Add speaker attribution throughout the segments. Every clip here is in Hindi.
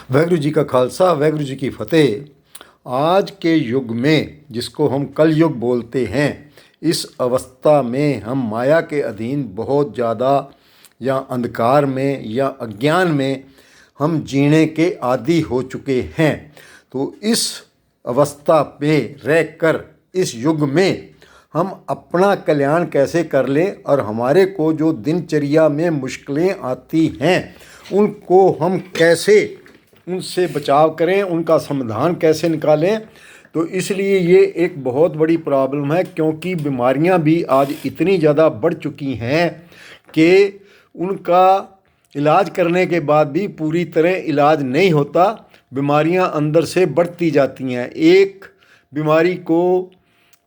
Speaker 1: वाहिगुरु जी का खालसा, वाहिगुरु जी की फतेह। आज के युग में, जिसको हम कल युग बोलते हैं, इस अवस्था में हम माया के अधीन बहुत ज़्यादा या अंधकार में या अज्ञान में हम जीने के आदी हो चुके हैं। तो इस अवस्था पे रहकर इस युग में हम अपना कल्याण कैसे कर लें और हमारे को जो दिनचर्या में मुश्किलें आती हैं उनको हम कैसे उनसे बचाव करें, उनका समाधान कैसे निकालें। तो इसलिए ये एक बहुत बड़ी प्रॉब्लम है, क्योंकि बीमारियां भी आज इतनी ज़्यादा बढ़ चुकी हैं कि उनका इलाज करने के बाद भी पूरी तरह इलाज नहीं होता। बीमारियां अंदर से बढ़ती जाती हैं। एक बीमारी को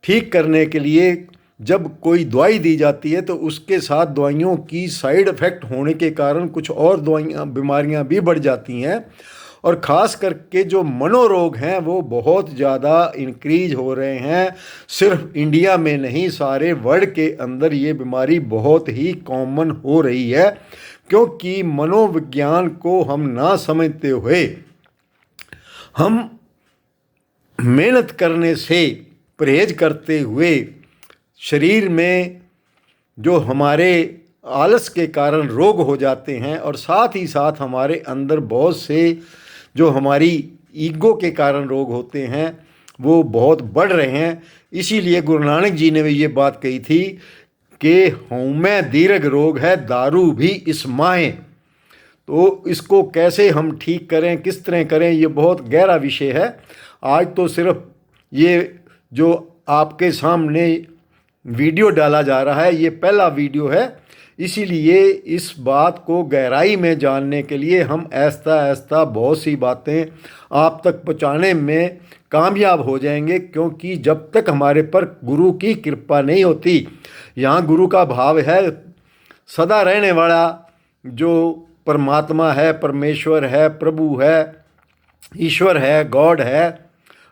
Speaker 1: ठीक करने के लिए जब कोई दवाई दी जाती है तो उसके साथ दवाइयों की साइड इफ़ेक्ट होने के कारण कुछ और बीमारियां भी बढ़ जाती हैं। और ख़ास करके जो मनोरोग हैं वो बहुत ज़्यादा इंक्रीज हो रहे हैं। सिर्फ इंडिया में नहीं, सारे वर्ल्ड के अंदर ये बीमारी बहुत ही कॉमन हो रही है, क्योंकि मनोविज्ञान को हम ना समझते हुए हम मेहनत करने से परहेज करते हुए शरीर में जो हमारे आलस के कारण रोग हो जाते हैं, और साथ ही साथ हमारे अंदर बहुत से जो हमारी ईगो के कारण रोग होते हैं वो बहुत बढ़ रहे हैं। इसीलिए गुरु नानक जी ने भी ये बात कही थी कि हऊँ दीर्घ रोग है, दारू भी इस माए। तो इसको कैसे हम ठीक करें, किस तरह करें, ये बहुत गहरा विषय है। आज तो सिर्फ ये जो आपके सामने वीडियो डाला जा रहा है ये पहला वीडियो है, इसीलिए इस बात को गहराई में जानने के लिए हम ऐसा ऐसा बहुत सी बातें आप तक पहुँचाने में कामयाब हो जाएंगे। क्योंकि जब तक हमारे पर गुरु की कृपा नहीं होती, यहाँ गुरु का भाव है सदा रहने वाला जो परमात्मा है, परमेश्वर है, प्रभु है, ईश्वर है, गॉड है,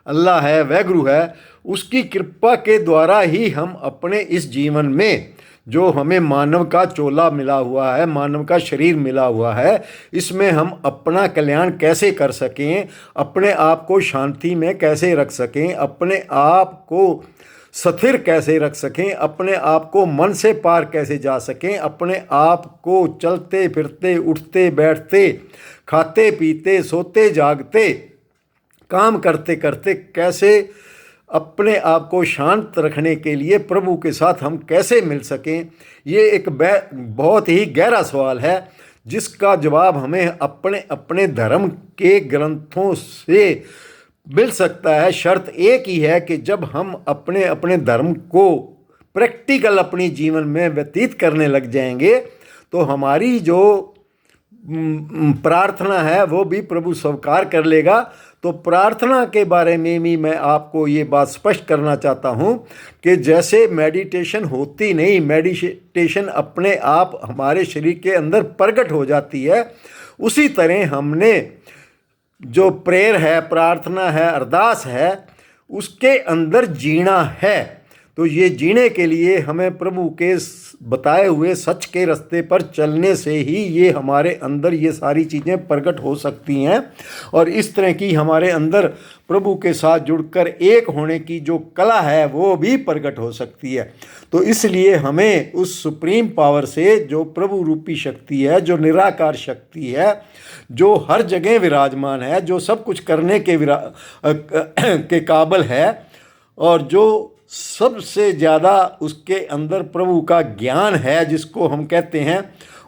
Speaker 1: अल्लाह है, वाहिगुरु है, उसकी कृपा के द्वारा ही हम अपने इस जीवन में जो हमें मानव का चोला मिला हुआ है, मानव का शरीर मिला हुआ है, इसमें हम अपना कल्याण कैसे कर सकें, अपने आप को शांति में कैसे रख सकें, अपने आप को स्थिर कैसे रख सकें, अपने आप को मन से पार कैसे जा सकें, अपने आप को चलते फिरते उठते बैठते खाते पीते सोते जागते काम करते करते कैसे अपने आप को शांत रखने के लिए प्रभु के साथ हम कैसे मिल सकें, ये एक बहुत ही गहरा सवाल है, जिसका जवाब हमें अपने अपने धर्म के ग्रंथों से मिल सकता है। शर्त एक ही है कि जब हम अपने अपने धर्म को प्रैक्टिकल अपनी जीवन में व्यतीत करने लग जाएंगे तो हमारी जो प्रार्थना है वो भी प्रभु स्वीकार कर लेगा। तो प्रार्थना के बारे में भी मैं आपको ये बात स्पष्ट करना चाहता हूँ कि जैसे मेडिटेशन होती नहीं, मेडिटेशन अपने आप हमारे शरीर के अंदर प्रकट हो जाती है, उसी तरह हमने जो प्रेयर है, प्रार्थना है, अरदास है, उसके अंदर जीना है। तो ये जीने के लिए हमें प्रभु के बताए हुए सच के रास्ते पर चलने से ही ये हमारे अंदर ये सारी चीज़ें प्रकट हो सकती हैं, और इस तरह की हमारे अंदर प्रभु के साथ जुड़कर एक होने की जो कला है वो भी प्रकट हो सकती है। तो इसलिए हमें उस सुप्रीम पावर से, जो प्रभु रूपी शक्ति है, जो निराकार शक्ति है, जो हर जगह विराजमान है, जो सब कुछ करने के काबिल है, और जो सबसे ज़्यादा उसके अंदर प्रभु का ज्ञान है, जिसको हम कहते हैं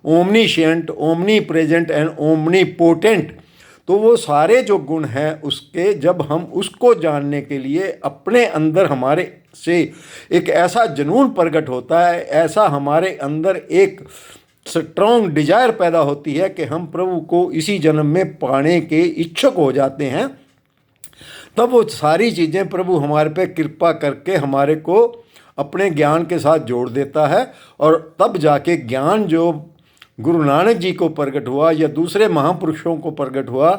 Speaker 1: omniscient, omnipresent and omnipotent. तो वो सारे जो गुण हैं उसके, जब हम उसको जानने के लिए अपने अंदर हमारे से एक ऐसा जुनून प्रकट होता है, ऐसा हमारे अंदर एक स्ट्रॉन्ग डिजायर पैदा होती है कि हम प्रभु को इसी जन्म में पाने के इच्छुक हो जाते हैं, तब वो सारी चीज़ें प्रभु हमारे पे कृपा करके हमारे को अपने ज्ञान के साथ जोड़ देता है। और तब जाके ज्ञान जो गुरु नानक जी को प्रकट हुआ या दूसरे महापुरुषों को प्रकट हुआ,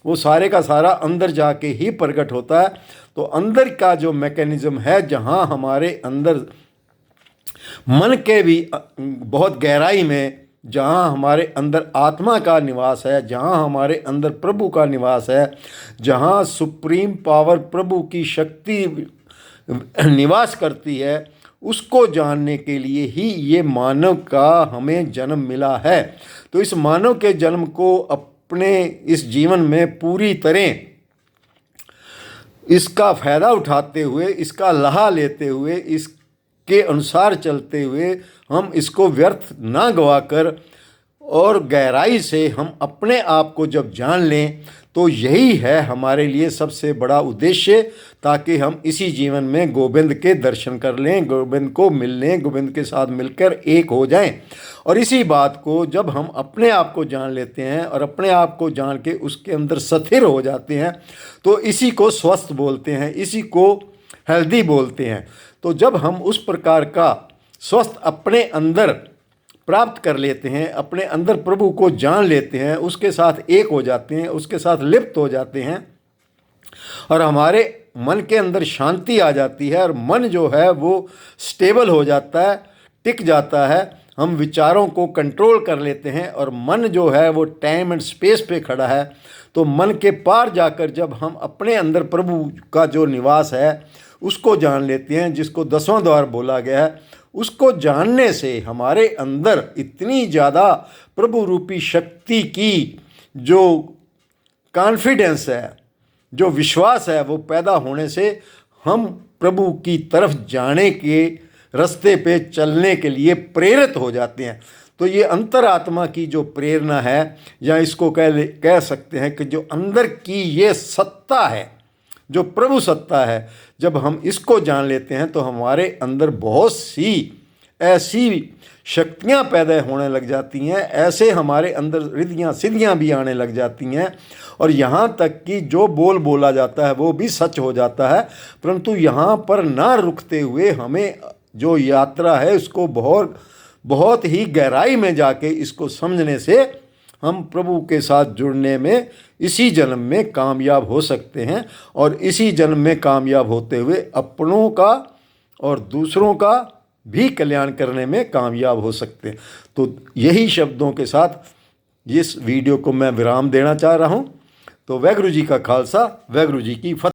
Speaker 1: वो सारे का सारा अंदर जाके ही प्रकट होता है। तो अंदर का जो मैकेनिज़्म है, जहाँ हमारे अंदर मन के भी बहुत गहराई में जहाँ हमारे अंदर आत्मा का निवास है, जहाँ हमारे अंदर प्रभु का निवास है, जहाँ सुप्रीम पावर प्रभु की शक्ति निवास करती है, उसको जानने के लिए ही ये मानव का हमें जन्म मिला है। तो इस मानव के जन्म को अपने इस जीवन में पूरी तरह इसका फ़ायदा उठाते हुए, इसका लहा लेते हुए, इसके अनुसार चलते हुए हम इसको व्यर्थ ना गवाकर और गहराई से हम अपने आप को जब जान लें, तो यही है हमारे लिए सबसे बड़ा उद्देश्य, ताकि हम इसी जीवन में गोविंद के दर्शन कर लें, गोविंद को मिल लें, गोविंद के साथ मिलकर एक हो जाएं। और इसी बात को जब हम अपने आप को जान लेते हैं और अपने आप को जान के उसके अंदर स्थिर हो जाते हैं, तो इसी को स्वस्थ बोलते हैं, इसी को हेल्दी बोलते हैं। तो जब हम उस प्रकार का स्वस्थ अपने अंदर प्राप्त कर लेते हैं, अपने अंदर प्रभु को जान लेते हैं, उसके साथ एक हो जाते हैं, उसके साथ लिप्त हो जाते हैं और हमारे मन के अंदर शांति आ जाती है और मन जो है वो स्टेबल हो जाता है, टिक जाता है, हम विचारों को कंट्रोल कर लेते हैं और मन जो है वो टाइम एंड स्पेस पे खड़ा है। तो मन के पार जाकर जब हम अपने अंदर प्रभु का जो निवास है उसको जान लेते हैं, जिसको 10वां द्वार बोला गया है, उसको जानने से हमारे अंदर इतनी ज़्यादा प्रभु रूपी शक्ति की जो कॉन्फिडेंस है, जो विश्वास है, वो पैदा होने से हम प्रभु की तरफ जाने के रास्ते पे चलने के लिए प्रेरित हो जाते हैं। तो ये अंतरात्मा की जो प्रेरणा है, या इसको कह सकते हैं कि जो अंदर की ये सत्ता है, जो प्रभु सत्ता है, जब हम इसको जान लेते हैं तो हमारे अंदर बहुत सी ऐसी शक्तियाँ पैदा होने लग जाती हैं, ऐसे हमारे अंदर रिद्धियाँ सिद्धियाँ भी आने लग जाती हैं और यहाँ तक कि जो बोला जाता है वो भी सच हो जाता है। परंतु यहाँ पर ना रुकते हुए हमें जो यात्रा है उसको बहुत बहुत ही गहराई में जाके इसको समझने से हम प्रभु के साथ जुड़ने में इसी जन्म में कामयाब हो सकते हैं और इसी जन्म में कामयाब होते हुए अपनों का और दूसरों का भी कल्याण करने में कामयाब हो सकते हैं। तो यही शब्दों के साथ इस वीडियो को मैं विराम देना चाह रहा हूँ। तो वाहिगुरू जी का खालसा, वाहिगुरू जी की फतेह।